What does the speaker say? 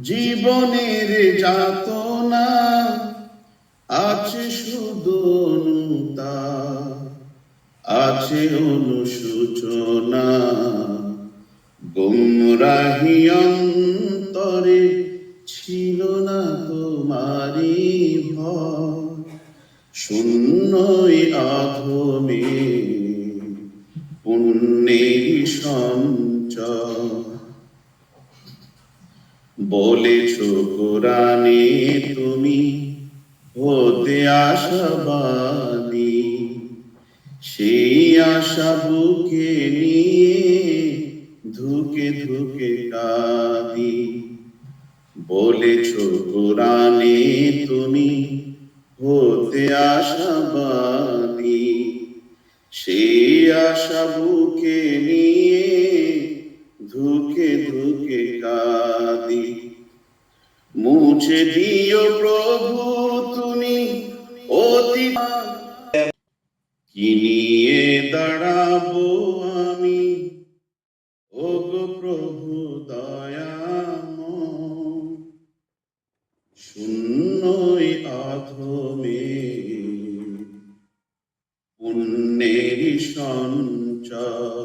জীবনের যাতনা আছে শুধু অনুতা, আছে অনুশোচনা, গুমরাহি অন্তরে ছিল না তোমারি ভয়, শূন্যই আধমে পুণ্যের সঞ্চয়। বলেছ কোরআনে তুমি হতে আশাবাদী, সেই আশা বুকে নিয়ে ধুকে ধুকে কাঁদি। বলেছ কোরআনে তুমি হতে আশাবাদী, সেই আশা বুকে নিয়ে ধুকে ধুকে কাঁদি। মুছে দিও প্রভু তুমি অতীত, কি নিয়ে দাঁড়াবো আমি, ওগো প্রভু দয়াময়, শূন্যই অধমে পুণ্যের সঞ্চয়।